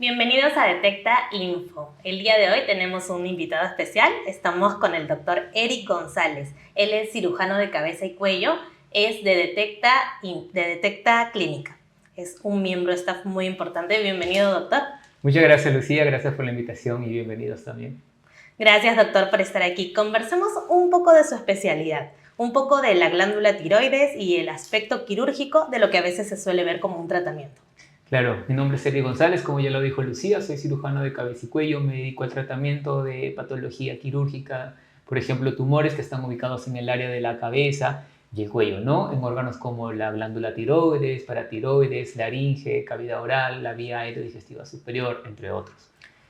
Bienvenidos a Detecta Info. El día de hoy tenemos un invitado especial. Estamos con el doctor Eric González. Él es cirujano de cabeza y cuello, es de Detecta Clínica. Es un miembro de staff muy importante. Bienvenido, doctor. Muchas gracias, Lucía. Gracias por la invitación y bienvenidos también. Gracias, doctor, por estar aquí. Conversemos un poco de su especialidad, un poco de la glándula tiroides y el aspecto quirúrgico de lo que a veces se suele ver como un tratamiento. Claro, mi nombre es Eric González, como ya lo dijo Lucía, soy cirujano de cabeza y cuello, me dedico al tratamiento de patología quirúrgica, por ejemplo, tumores que están ubicados en el área de la cabeza y el cuello, ¿no? En órganos como la glándula tiroides, paratiroides, laringe, cavidad oral, la vía aerodigestiva superior, entre otros.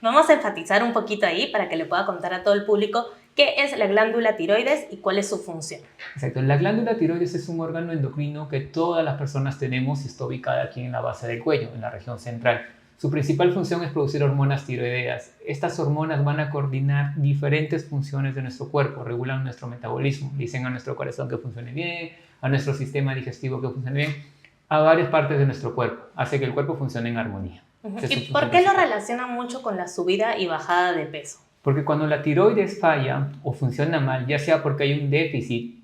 Vamos a enfatizar un poquito ahí para que le pueda contar a todo el público qué es la glándula tiroides y cuál es su función. Exacto, la glándula tiroides es un órgano endocrino que todas las personas tenemos y está ubicada aquí en la base del cuello, en la región central. Su principal función es producir hormonas tiroideas. Estas hormonas van a coordinar diferentes funciones de nuestro cuerpo, regulan nuestro metabolismo, dicen a nuestro corazón que funcione bien, a nuestro sistema digestivo que funcione bien, a varias partes de nuestro cuerpo, hace que el cuerpo funcione en armonía. ¿Y por qué lo relacionan mucho con la subida y bajada de peso? Porque cuando la tiroides falla o funciona mal, ya sea porque hay un déficit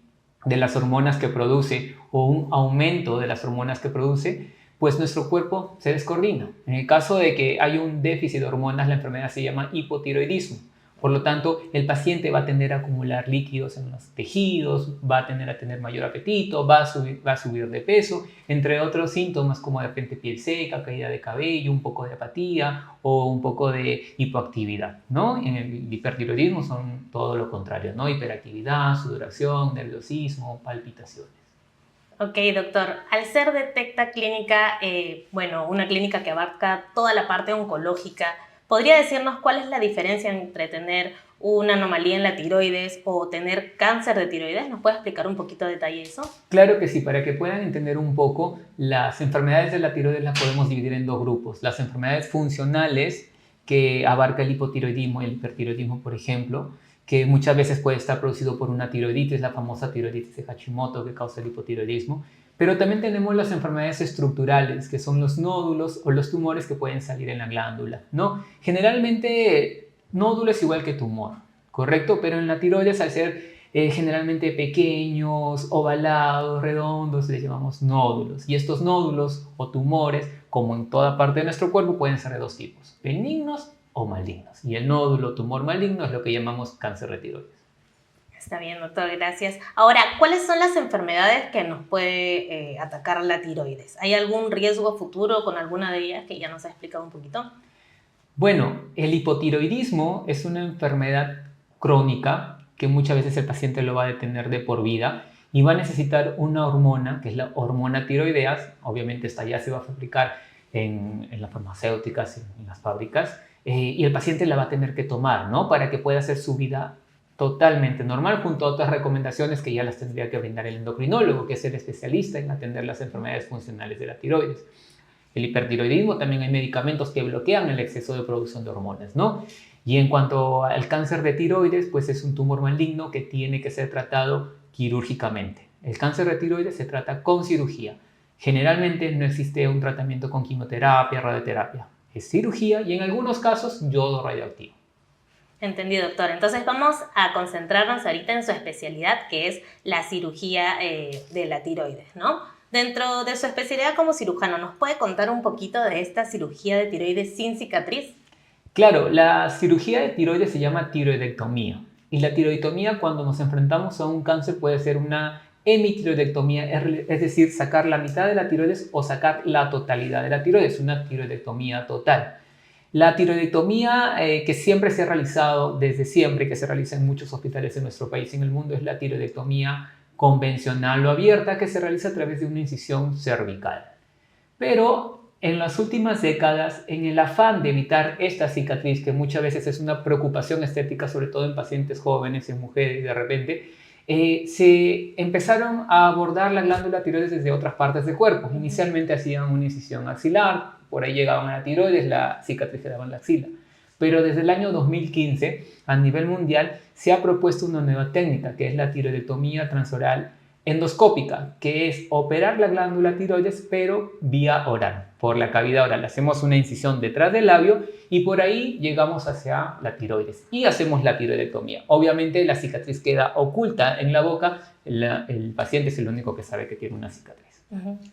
de las hormonas que produce o un aumento de las hormonas que produce, pues nuestro cuerpo se descoordina. En el caso de que hay un déficit de hormonas, la enfermedad se llama hipotiroidismo. Por lo tanto, el paciente va a tender a acumular líquidos en los tejidos, va a tender a tener mayor apetito, va a subir de peso, entre otros síntomas como de repente piel seca, caída de cabello, un poco de apatía o un poco de hipoactividad, ¿no? En el hipertiroidismo son todo lo contrario, ¿no? Hiperactividad, sudoración, nerviosismo, palpitaciones. Ok, doctor. Al ser Detecta Clínica, una clínica que abarca toda la parte oncológica, ¿podría decirnos cuál es la diferencia entre tener una anomalía en la tiroides o tener cáncer de tiroides? ¿Nos puede explicar un poquito de detalle eso? Claro que sí, para que puedan entender un poco, las enfermedades de la tiroides las podemos dividir en dos grupos. Las enfermedades funcionales, que abarca el hipotiroidismo y el hipertiroidismo, por ejemplo, que muchas veces puede estar producido por una tiroiditis, la famosa tiroiditis de Hashimoto que causa el hipotiroidismo. Pero también tenemos las enfermedades estructurales, que son los nódulos o los tumores que pueden salir en la glándula, ¿no? Generalmente, nódulo es igual que tumor, ¿correcto? Pero en la tiroides, al ser generalmente pequeños, ovalados, redondos, les llamamos nódulos. Y estos nódulos o tumores, como en toda parte de nuestro cuerpo, pueden ser de dos tipos, benignos o malignos. Y el nódulo tumor maligno es lo que llamamos cáncer de tiroides. Está bien, doctor, gracias. Ahora, ¿cuáles son las enfermedades que nos puede atacar la tiroides? ¿Hay algún riesgo futuro con alguna de ellas que ya nos ha explicado un poquito? Bueno, el hipotiroidismo es una enfermedad crónica que muchas veces el paciente lo va a detener de por vida y va a necesitar una hormona, que es la hormona tiroidea. Obviamente esta ya se va a fabricar en las farmacéuticas, en las fábricas, y el paciente la va a tener que tomar, ¿no? Para que pueda hacer su vida totalmente normal, junto a otras recomendaciones que ya las tendría que brindar el endocrinólogo, que es el especialista en atender las enfermedades funcionales de la tiroides. El hipertiroidismo, también hay medicamentos que bloquean el exceso de producción de hormonas, ¿no? Y en cuanto al cáncer de tiroides, pues es un tumor maligno que tiene que ser tratado quirúrgicamente. El cáncer de tiroides se trata con cirugía. Generalmente no existe un tratamiento con quimioterapia, radioterapia. Es cirugía y en algunos casos yodo radioactivo. Entendido, doctor. Entonces vamos a concentrarnos ahorita en su especialidad, que es la cirugía de la tiroides, ¿no? Dentro de su especialidad como cirujano, ¿nos puede contar un poquito de esta cirugía de tiroides sin cicatriz? Claro, la cirugía de tiroides se llama tiroidectomía. Y la tiroidectomía, cuando nos enfrentamos a un cáncer, puede ser una hemitiroidectomía, es decir, sacar la mitad de la tiroides o sacar la totalidad de la tiroides, una tiroidectomía total. La tiroidectomía que siempre se ha realizado, desde siempre, que se realiza en muchos hospitales en nuestro país y en el mundo, es la tiroidectomía convencional o abierta, que se realiza a través de una incisión cervical. Pero en las últimas décadas, en el afán de evitar esta cicatriz, que muchas veces es una preocupación estética, sobre todo en pacientes jóvenes, en mujeres, de repente, se empezaron a abordar la glándula tiroides desde otras partes del cuerpo. Inicialmente hacían una incisión axilar, por ahí llegaban a la tiroides, la cicatriz quedaba en la axila. Pero desde el año 2015, a nivel mundial, se ha propuesto una nueva técnica, que es la tiroidectomía transoral endoscópica, que es operar la glándula tiroides, pero vía oral. por la cavidad oral. Hacemos una incisión detrás del labio y por ahí llegamos hacia la tiroides y hacemos la tiroidectomía. Obviamente la cicatriz queda oculta en la boca, el paciente es el único que sabe que tiene una cicatriz.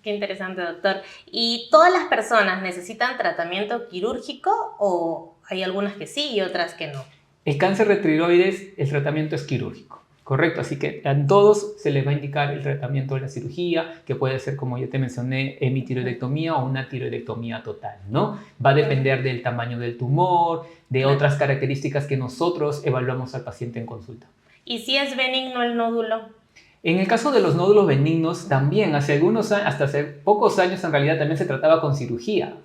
Qué interesante, doctor. ¿Y todas las personas necesitan tratamiento quirúrgico o hay algunas que sí y otras que no? El cáncer de tiroides, el tratamiento es quirúrgico, correcto, así que a todos se les va a indicar el tratamiento de la cirugía, que puede ser, como ya te mencioné, hemitiroidectomía o una tiroidectomía total, ¿no? Va a depender del tamaño del tumor, de otras características que nosotros evaluamos al paciente en consulta. ¿Y si es benigno el nódulo? En el caso de los nódulos benignos, también hasta hace pocos años en realidad también se trataba con cirugía,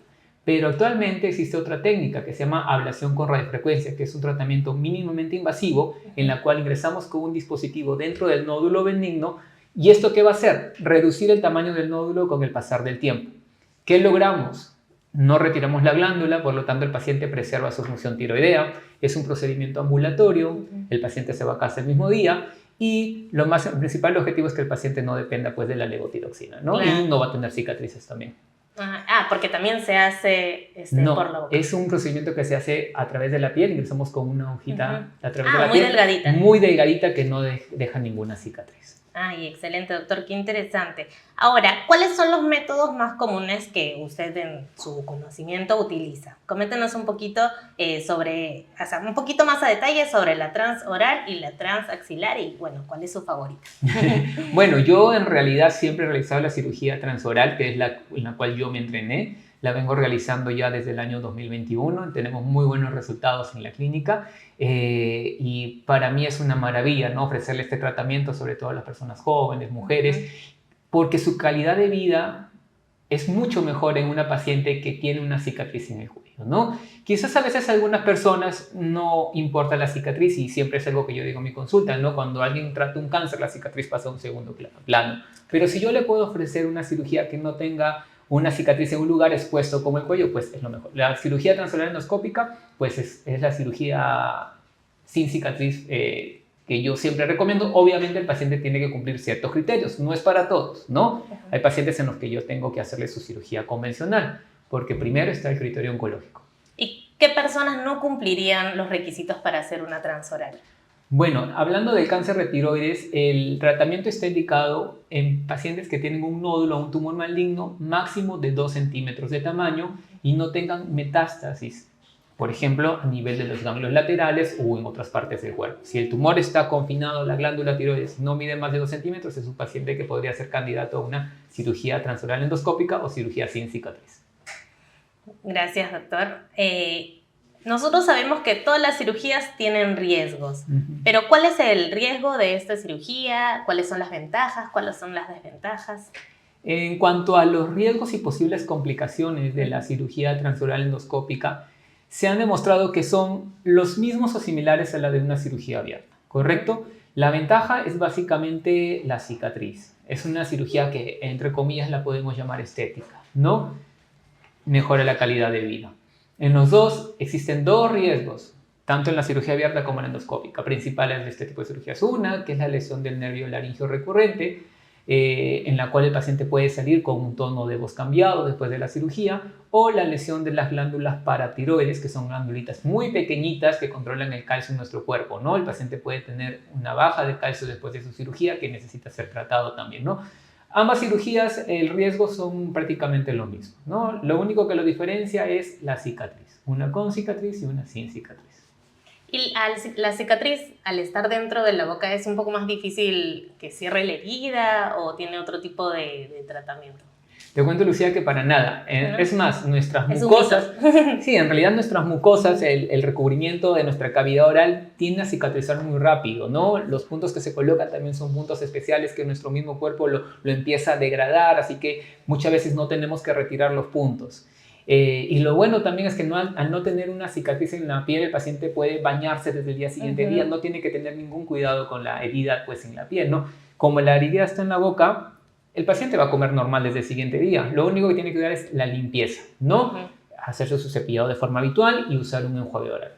pero actualmente existe otra técnica que se llama ablación con radiofrecuencia, que es un tratamiento mínimamente invasivo en la cual ingresamos con un dispositivo dentro del nódulo benigno. ¿Y esto qué va a hacer? Reducir el tamaño del nódulo con el pasar del tiempo. ¿Qué logramos? No retiramos la glándula, por lo tanto el paciente preserva su función tiroidea. Es un procedimiento ambulatorio, el paciente se va a casa el mismo día y el principal objetivo es que el paciente no dependa pues, de la levotiroxina, ¿no? Claro. Y no va a tener cicatrices también. Porque también se hace no, por la boca. Es un procedimiento que se hace a través de la piel, ingresamos con una hojita a través de la muy piel. delgadita. Muy delgadita que no deja ninguna cicatriz. Ay, excelente, doctor, qué interesante. Ahora, ¿cuáles son los métodos más comunes que usted en su conocimiento utiliza? Coméntenos un poquito un poquito más a detalle sobre la transoral y la transaxilar y, bueno, ¿cuál es su favorita? Bueno, yo en realidad siempre he realizado la cirugía transoral, que es en la cual yo me entrené. La vengo realizando ya desde el año 2021, tenemos muy buenos resultados en la clínica y para mí es una maravilla, ¿no? Ofrecerle este tratamiento, sobre todo a las personas jóvenes, mujeres, porque su calidad de vida es mucho mejor en una paciente que tiene una cicatriz en el cuello, ¿no? Quizás a veces a algunas personas no importa la cicatriz y siempre es algo que yo digo en mi consulta, ¿no? Cuando alguien trata un cáncer, la cicatriz pasa a un segundo plano. Pero si yo le puedo ofrecer una cirugía que no tenga una cicatriz en un lugar expuesto como el cuello, pues es lo mejor. La cirugía transoral endoscópica, pues es la cirugía sin cicatriz que yo siempre recomiendo. Obviamente el paciente tiene que cumplir ciertos criterios, no es para todos, ¿no? Hay pacientes en los que yo tengo que hacerle su cirugía convencional, porque primero está el criterio oncológico. ¿Y qué personas no cumplirían los requisitos para hacer una transoral? Bueno, hablando del cáncer de tiroides, el tratamiento está indicado en pacientes que tienen un nódulo o un tumor maligno máximo de 2 centímetros de tamaño y no tengan metástasis, por ejemplo, a nivel de los ganglios laterales o en otras partes del cuerpo. Si el tumor está confinado a la glándula tiroides, no mide más de 2 centímetros, es un paciente que podría ser candidato a una cirugía transoral endoscópica o cirugía sin cicatriz. Gracias, doctor. Nosotros sabemos que todas las cirugías tienen riesgos, pero ¿cuál es el riesgo de esta cirugía? ¿Cuáles son las ventajas? ¿Cuáles son las desventajas? En cuanto a los riesgos y posibles complicaciones de la cirugía transoral endoscópica, se han demostrado que son los mismos o similares a la de una cirugía abierta, ¿correcto? La ventaja es básicamente la cicatriz. Es una cirugía que, entre comillas, la podemos llamar estética, ¿no? Mejora la calidad de vida. En los dos existen dos riesgos, tanto en la cirugía abierta como en la endoscópica, principales de este tipo de cirugías. Una, que es la lesión del nervio laringeo recurrente, en la cual el paciente puede salir con un tono de voz cambiado después de la cirugía, o la lesión de las glándulas paratiroides, que son glandulitas muy pequeñitas que controlan el calcio en nuestro cuerpo, ¿no? El paciente puede tener una baja de calcio después de su cirugía que necesita ser tratado también, ¿no? Ambas cirugías, el riesgo son prácticamente lo mismo, ¿no? Lo único que lo diferencia es la cicatriz, una con cicatriz y una sin cicatriz. Y la cicatriz, al estar dentro de la boca, ¿es un poco más difícil que cierre la herida o tiene otro tipo de tratamiento? Te cuento, Lucía, que para nada. ¿No? Es más, nuestras mucosas, sí, en realidad nuestras mucosas, el recubrimiento de nuestra cavidad oral tiende a cicatrizar muy rápido, ¿no? Los puntos que se colocan también son puntos especiales que nuestro mismo cuerpo lo empieza a degradar, así que muchas veces no tenemos que retirar los puntos. Y lo bueno también es que al no tener una cicatriz en la piel, el paciente puede bañarse desde el día siguiente día, no tiene que tener ningún cuidado con la herida pues, en la piel, ¿no? Como la herida está en la boca, el paciente va a comer normal desde el siguiente día. Lo único que tiene que cuidar es la limpieza, ¿no? Hacerse su cepillado de forma habitual y usar un enjuague oral.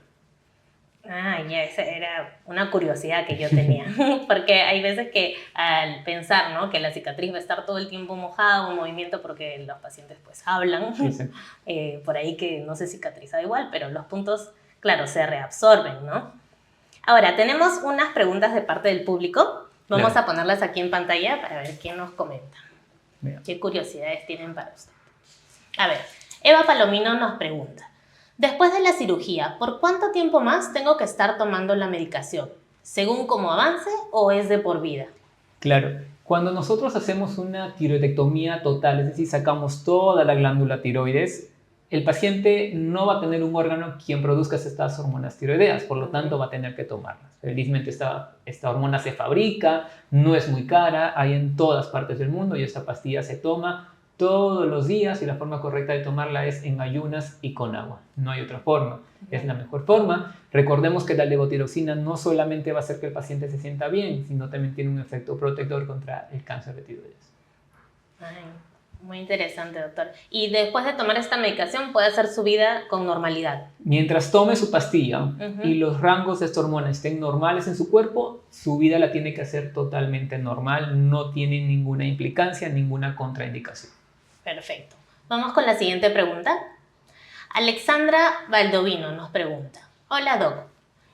Ah, ya, esa era una curiosidad que yo tenía, porque hay veces que al pensar, ¿no?, que la cicatriz va a estar todo el tiempo mojada o en movimiento porque los pacientes pues hablan, Sí, sí. por ahí que no se cicatriza igual, pero los puntos, claro, se reabsorben, ¿no? Ahora, tenemos unas preguntas de parte del público, vamos Claro. a ponerlas aquí en pantalla para ver quién nos comenta, Veamos. qué curiosidades tienen para usted. A ver, Eva Palomino nos pregunta, después de la cirugía, ¿por cuánto tiempo más tengo que estar tomando la medicación? ¿Según cómo avance o es de por vida? Claro, cuando nosotros hacemos una tiroidectomía total, es decir, sacamos toda la glándula tiroides, el paciente no va a tener un órgano quien produzca estas hormonas tiroideas, por lo tanto va a tener que tomarlas. Felizmente esta hormona se fabrica, no es muy cara, hay en todas partes del mundo y esta pastilla se toma todos los días y la forma correcta de tomarla es en ayunas y con agua. No hay otra forma, es la mejor forma. Recordemos que la levotiroxina no solamente va a hacer que el paciente se sienta bien, sino también tiene un efecto protector contra el cáncer de tiroides. Ay, muy interesante, doctor. Y después de tomar esta medicación puede hacer su vida con normalidad. Mientras tome su pastilla y los rangos de esta hormona estén normales en su cuerpo, su vida la tiene que hacer totalmente normal, no tiene ninguna implicancia, ninguna contraindicación. Perfecto. Vamos con la siguiente pregunta. Alexandra Baldovino nos pregunta, hola Doc,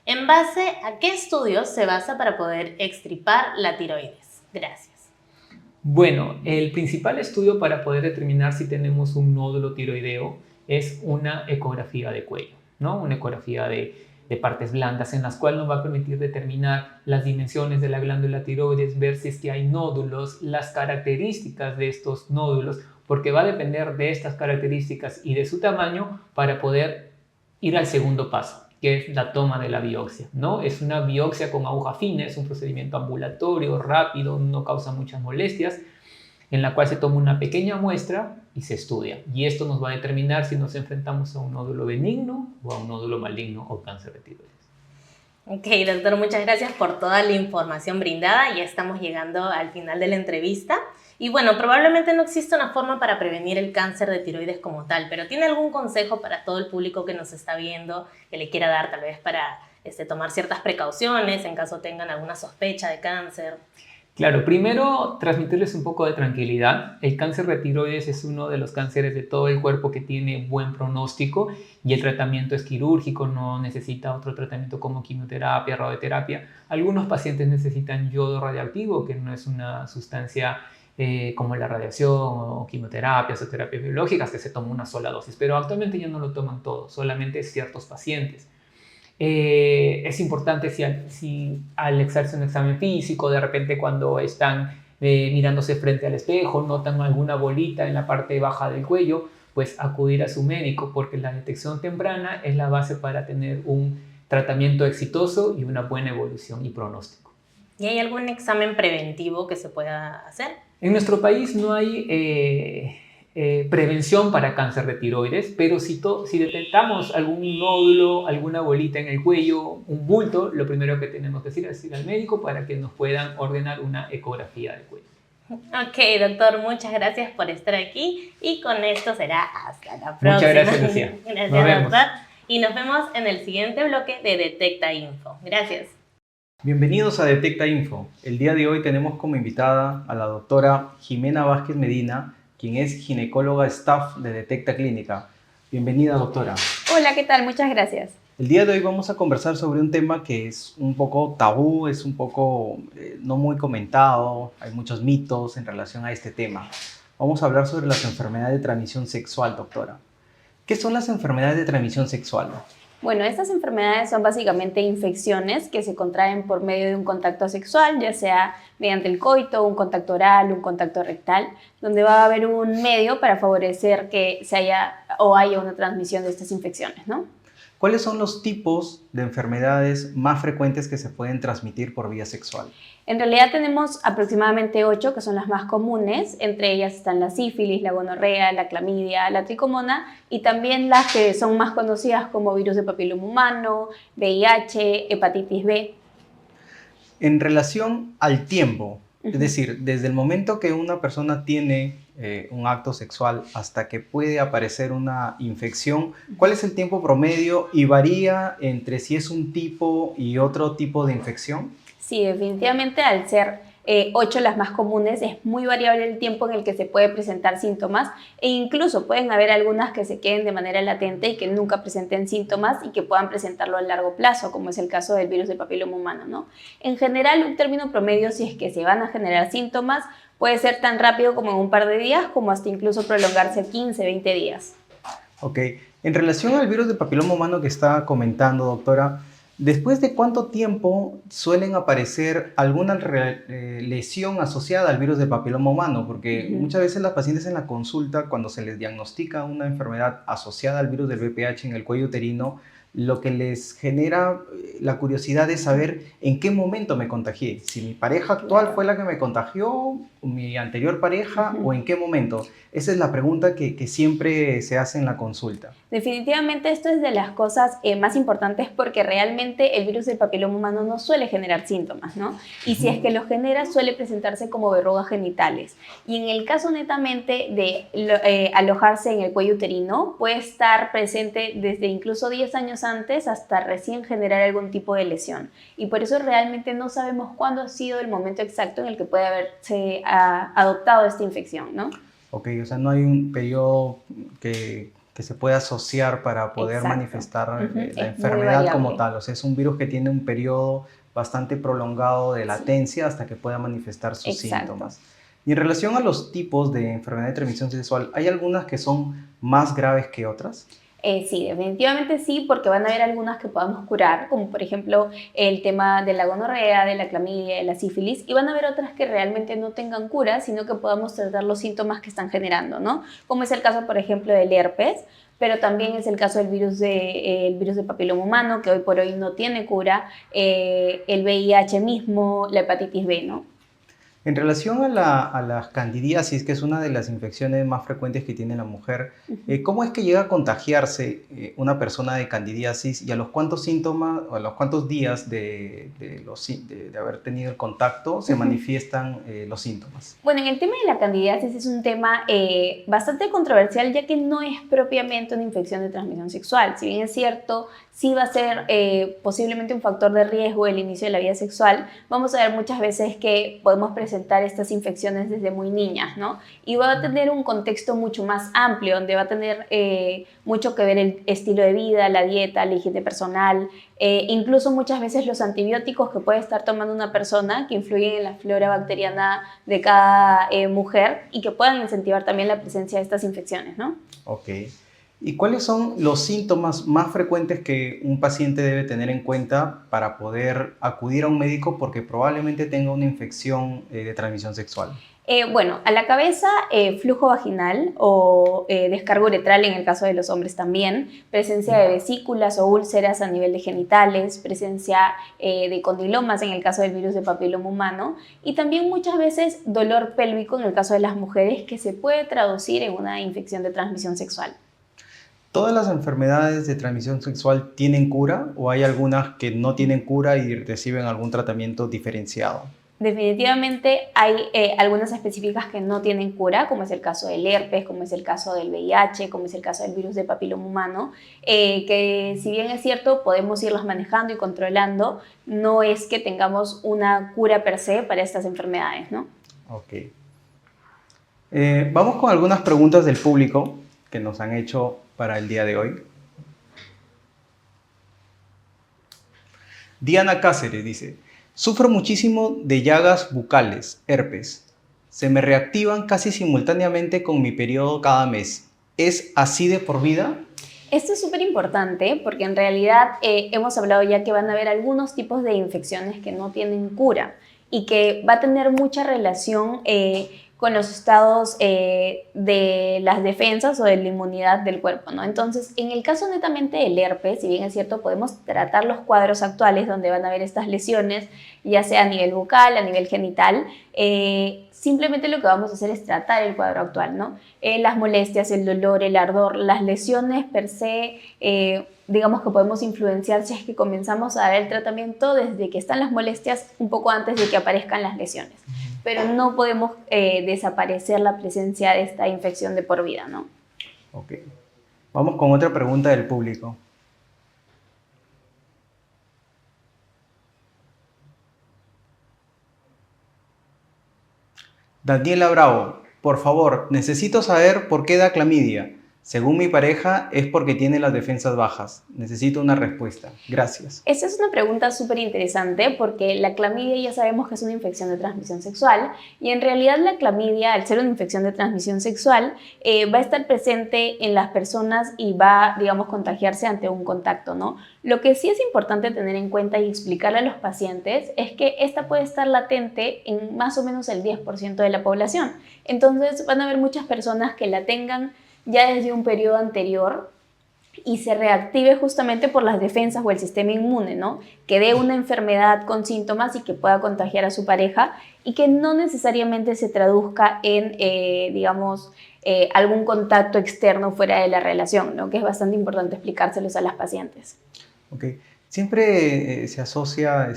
¿en base a qué estudios se basa para poder extirpar la tiroides? Gracias. Bueno, el principal estudio para poder determinar si tenemos un nódulo tiroideo es una ecografía de cuello, ¿no? Una ecografía de partes blandas en las cuales nos va a permitir determinar las dimensiones de la glándula tiroides, ver si es que hay nódulos, las características de estos nódulos, porque va a depender de estas características y de su tamaño para poder ir al segundo paso, que es la toma de la biopsia, ¿no? Es una biopsia con aguja fina, es un procedimiento ambulatorio, rápido, no causa muchas molestias, en la cual se toma una pequeña muestra y se estudia. Y esto nos va a determinar si nos enfrentamos a un nódulo benigno o a un nódulo maligno o cáncer de tiroides. Ok, doctor, muchas gracias por toda la información brindada. Ya estamos llegando al final de la entrevista. Y bueno, probablemente no exista una forma para prevenir el cáncer de tiroides como tal, pero ¿tiene algún consejo para todo el público que nos está viendo, que le quiera dar tal vez para tomar ciertas precauciones en caso tengan alguna sospecha de cáncer? Claro, primero transmitirles un poco de tranquilidad. El cáncer de tiroides es uno de los cánceres de todo el cuerpo que tiene buen pronóstico y el tratamiento es quirúrgico, no necesita otro tratamiento como quimioterapia, radioterapia. Algunos pacientes necesitan yodo radioactivo, que no es una sustancia como la radiación o quimioterapias o terapias biológicas que se toma una sola dosis, pero actualmente ya no lo toman todos, solamente ciertos pacientes. Es importante si al hacerse un examen físico, de repente cuando están mirándose frente al espejo, notan alguna bolita en la parte baja del cuello, pues acudir a su médico, porque la detección temprana es la base para tener un tratamiento exitoso y una buena evolución y pronóstico. ¿Y hay algún examen preventivo que se pueda hacer? En nuestro país no hay prevención para cáncer de tiroides, pero si detectamos algún nódulo, alguna bolita en el cuello, un bulto, lo primero que tenemos que hacer es ir al médico para que nos puedan ordenar una ecografía del cuello. Ok, doctor, muchas gracias por estar aquí y con esto será hasta la próxima. Muchas gracias, Lucía. Gracias, nos vemos. doctor. Y nos vemos en el siguiente bloque de Detecta Info. Gracias. Bienvenidos a Detecta Info. El día de hoy tenemos como invitada a la doctora Jimena Vázquez Medina, quien es ginecóloga staff de Detecta Clínica. Bienvenida, doctora. Hola, ¿qué tal? Muchas gracias. El día de hoy vamos a conversar sobre un tema que es un poco tabú, es un poco no muy comentado, hay muchos mitos en relación a este tema. Vamos a hablar sobre las enfermedades de transmisión sexual, doctora. ¿Qué son las enfermedades de transmisión sexual? Bueno, estas enfermedades son básicamente infecciones que se contraen por medio de un contacto sexual, ya sea mediante el coito, un contacto oral, un contacto rectal, donde va a haber un medio para favorecer que haya una transmisión de estas infecciones, ¿no? ¿Cuáles son los tipos de enfermedades más frecuentes que se pueden transmitir por vía sexual? En realidad tenemos aproximadamente 8 que son las más comunes, entre ellas están la sífilis, la gonorrea, la clamidia, la tricomona y también las que son más conocidas como virus de papiloma humano, VIH, hepatitis B. En relación al tiempo, es decir, desde el momento que una persona tiene un acto sexual hasta que puede aparecer una infección? ¿Cuál es el tiempo promedio y varía entre si es un tipo y otro tipo de infección? Sí, definitivamente al ser 8 las más comunes, es muy variable el tiempo en el que se puede presentar síntomas e incluso pueden haber algunas que se queden de manera latente y que nunca presenten síntomas y que puedan presentarlo a largo plazo, como es el caso del virus del papiloma humano, ¿no? En general, un término promedio, si es que se van a generar síntomas, puede ser tan rápido como en un par de días, como hasta incluso prolongarse 15, 20 días. Ok, en relación al virus del papiloma humano que está comentando, doctora, ¿después de cuánto tiempo suelen aparecer alguna lesión asociada al virus del papiloma humano? Porque muchas veces las pacientes en la consulta, cuando se les diagnostica una enfermedad asociada al virus del VPH en el cuello uterino, lo que les genera la curiosidad es saber en qué momento me contagié. Si mi pareja actual fue la que me contagió, o mi anterior pareja, o en qué momento. Esa es la pregunta que siempre se hace en la consulta. Definitivamente esto es de las cosas más importantes porque realmente el virus del papiloma humano no suele generar síntomas, ¿no? Y si es que los genera, suele presentarse como verrugas genitales. Y en el caso netamente de alojarse en el cuello uterino, puede estar presente desde incluso 10 años antes hasta recién generar algún tipo de lesión. Y por eso realmente no sabemos cuándo ha sido el momento exacto en el que puede haberse adoptado esta infección, ¿no? Ok, o sea, no hay un periodo que se pueda asociar para poder Exacto. manifestar la Es enfermedad como tal. O sea, es un virus que tiene un periodo bastante prolongado de latencia hasta que pueda manifestar sus síntomas. Y en relación a los tipos de enfermedad de transmisión sexual, ¿hay algunas que son más graves que otras? Sí, definitivamente sí, porque van a haber algunas que podamos curar, como por ejemplo el tema de la gonorrea, de la clamidia, de la sífilis, y van a haber otras que realmente no tengan cura, sino que podamos tratar los síntomas que están generando, ¿no? Como es el caso, por ejemplo, del herpes, pero también es el caso del virus de papiloma humano, que hoy por hoy no tiene cura, el VIH mismo, la hepatitis B, ¿no? En relación a la candidiasis, que es una de las infecciones más frecuentes que tiene la mujer, ¿cómo es que llega a contagiarse una persona de candidiasis y a los cuántos síntomas o a los cuántos días de haber tenido el contacto se manifiestan los síntomas? Bueno, en el tema de la candidiasis es un tema bastante controversial, ya que no es propiamente una infección de transmisión sexual. Si bien es cierto, sí va a ser posiblemente un factor de riesgo el inicio de la vida sexual, vamos a ver muchas veces que podemos presentar estas infecciones desde muy niñas, ¿no? Y va a tener un contexto mucho más amplio, donde va a tener mucho que ver el estilo de vida, la dieta, la higiene personal, incluso muchas veces los antibióticos que puede estar tomando una persona que influyen en la flora bacteriana de cada mujer y que puedan incentivar también la presencia de estas infecciones, ¿no? Ok. ¿Y cuáles son los síntomas más frecuentes que un paciente debe tener en cuenta para poder acudir a un médico porque probablemente tenga una infección de transmisión sexual? Bueno, a la cabeza, flujo vaginal o descarga uretral en el caso de los hombres también, presencia de vesículas o úlceras a nivel de genitales, presencia de condilomas en el caso del virus de papiloma humano y también muchas veces dolor pélvico en el caso de las mujeres que se puede traducir en una infección de transmisión sexual. ¿Todas las enfermedades de transmisión sexual tienen cura o hay algunas que no tienen cura y reciben algún tratamiento diferenciado? Definitivamente hay algunas específicas que no tienen cura, como es el caso del herpes, como es el caso del VIH, como es el caso del virus de papiloma humano, que si bien es cierto podemos irlas manejando y controlando, no es que tengamos una cura per se para estas enfermedades, ¿no? Ok. Vamos con algunas preguntas del público que nos han hecho para el día de hoy. Diana Cáceres dice: sufro muchísimo de llagas bucales, herpes. Se me reactivan casi simultáneamente con mi periodo cada mes. ¿Es así de por vida? Esto es súper importante porque en realidad hemos hablado ya que van a haber algunos tipos de infecciones que no tienen cura y que va a tener mucha relación con los estados de las defensas o de la inmunidad del cuerpo, ¿no? Entonces, en el caso netamente del herpes, si bien es cierto, podemos tratar los cuadros actuales donde van a haber estas lesiones, ya sea a nivel bucal, a nivel genital, simplemente lo que vamos a hacer es tratar el cuadro actual, ¿no? Las molestias, el dolor, el ardor, las lesiones per se, digamos que podemos influenciar si es que comenzamos a dar el tratamiento desde que están las molestias un poco antes de que aparezcan las lesiones. pero no podemos desaparecer la presencia de esta infección de por vida, ¿no? Ok. Vamos con otra pregunta del público. Daniela Bravo, por favor, necesito saber por qué da clamidia. Según mi pareja, es porque tiene las defensas bajas. Necesito una respuesta. Gracias. Esa es una pregunta súper interesante porque la clamidia ya sabemos que es una infección de transmisión sexual y en realidad la clamidia, al ser una infección de transmisión sexual, va a estar presente en las personas y va, digamos, contagiarse ante un contacto, ¿no? Lo que sí es importante tener en cuenta y explicarle a los pacientes es que esta puede estar latente en más o menos el 10% de la población. Entonces van a haber muchas personas que la tengan ya desde un periodo anterior y se reactive justamente por las defensas o el sistema inmune, ¿no? Que dé una enfermedad con síntomas y que pueda contagiar a su pareja y que no necesariamente se traduzca en, digamos, algún contacto externo fuera de la relación, ¿no? Que es bastante importante explicárselos a las pacientes. Ok. Siempre se asocia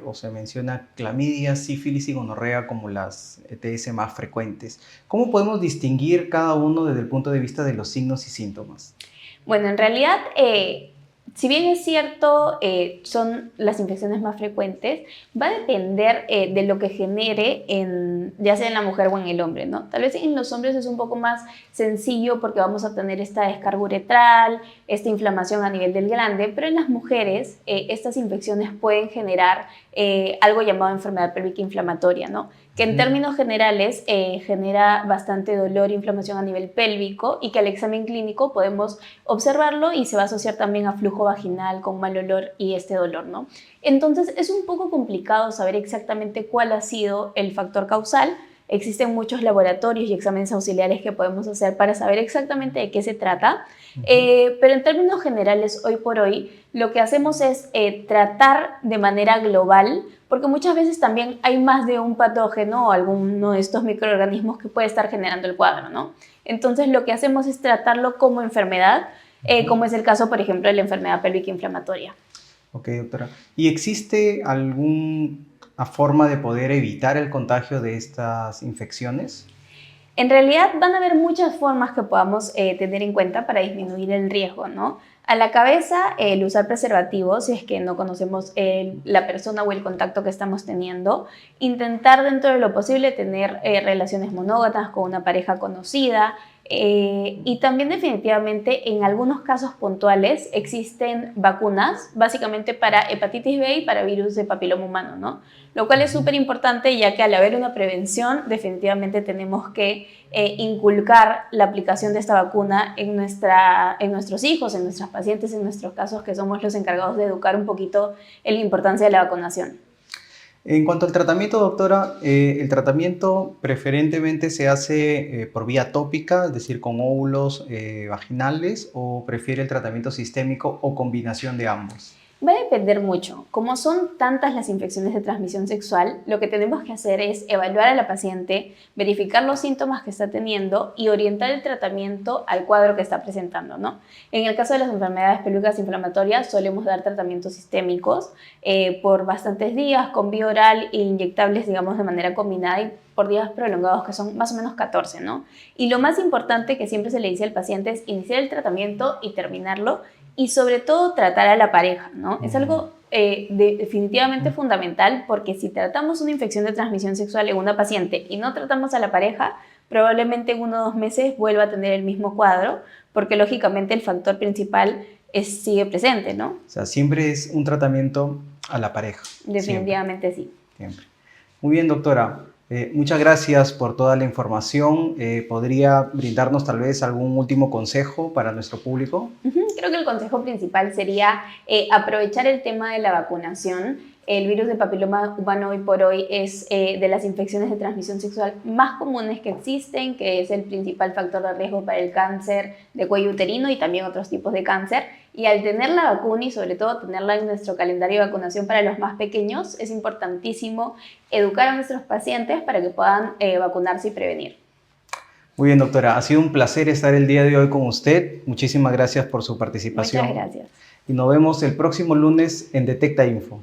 o se menciona clamidia, sífilis y gonorrea como las ETS más frecuentes. ¿Cómo podemos distinguir cada uno desde el punto de vista de los signos y síntomas? Bueno, en realidad, si bien es cierto, son las infecciones más frecuentes, va a depender de lo que genere, ya sea en la mujer o en el hombre, ¿no? Tal vez en los hombres es un poco más sencillo porque vamos a tener esta descarga uretral, esta inflamación a nivel del glande, pero en las mujeres estas infecciones pueden generar algo llamado enfermedad pélvica inflamatoria, ¿no? Que en términos generales genera bastante dolor e inflamación a nivel pélvico y que al examen clínico podemos observarlo y se va a asociar también a flujo vaginal con mal olor y este dolor, ¿no? Entonces es un poco complicado saber exactamente cuál ha sido el factor causal. Existen muchos laboratorios y exámenes auxiliares que podemos hacer para saber exactamente de qué se trata, pero en términos generales, hoy por hoy, lo que hacemos es tratar de manera global, porque muchas veces también hay más de un patógeno o alguno de estos microorganismos que puede estar generando el cuadro, ¿no? Entonces, lo que hacemos es tratarlo como enfermedad, como es el caso, por ejemplo, de la enfermedad pélvica inflamatoria. Ok, doctora. ¿Y existe alguna forma de poder evitar el contagio de estas infecciones? En realidad van a haber muchas formas que podamos tener en cuenta para disminuir el riesgo, ¿no? A la cabeza, el usar preservativos, si es que no conocemos la persona o el contacto que estamos teniendo. Intentar dentro de lo posible tener relaciones monógamas con una pareja conocida. Y también definitivamente en algunos casos puntuales existen vacunas, básicamente para hepatitis B y para virus de papiloma humano, ¿no? Lo cual es súper importante ya que al haber una prevención definitivamente tenemos que inculcar la aplicación de esta vacuna en nuestros hijos, en nuestros pacientes, en nuestros casos que somos los encargados de educar un poquito en la importancia de la vacunación. En cuanto al tratamiento, doctora, el tratamiento preferentemente se hace por vía tópica, es decir, con óvulos vaginales, o prefiere el tratamiento sistémico o combinación de ambos. Va a depender mucho. Como son tantas las infecciones de transmisión sexual, lo que tenemos que hacer es evaluar a la paciente, verificar los síntomas que está teniendo y orientar el tratamiento al cuadro que está presentando, ¿no? En el caso de las enfermedades pélvicas inflamatorias, solemos dar tratamientos sistémicos por bastantes días, con vía oral e inyectables, digamos, de manera combinada y por días prolongados, que son más o menos 14, ¿no? Y lo más importante que siempre se le dice al paciente es iniciar el tratamiento y terminarlo, y sobre todo tratar a la pareja, ¿no? Es algo definitivamente fundamental porque si tratamos una infección de transmisión sexual en una paciente y no tratamos a la pareja, probablemente en 1 o 2 meses vuelva a tener el mismo cuadro porque lógicamente el factor principal sigue presente, ¿no? O sea, siempre es un tratamiento a la pareja. Definitivamente sí. Siempre. Muy bien, doctora. Muchas gracias por toda la información. ¿Podría brindarnos tal vez algún último consejo para nuestro público? Creo que el consejo principal sería aprovechar el tema de la vacunación. El virus de papiloma humano hoy por hoy es de las infecciones de transmisión sexual más comunes que existen, que es el principal factor de riesgo para el cáncer de cuello uterino y también otros tipos de cáncer. Y al tener la vacuna y sobre todo tenerla en nuestro calendario de vacunación para los más pequeños, es importantísimo educar a nuestros pacientes para que puedan vacunarse y prevenir. Muy bien, doctora. Ha sido un placer estar el día de hoy con usted. Muchísimas gracias por su participación. Muchas gracias. Y nos vemos el próximo lunes en Detecta Info.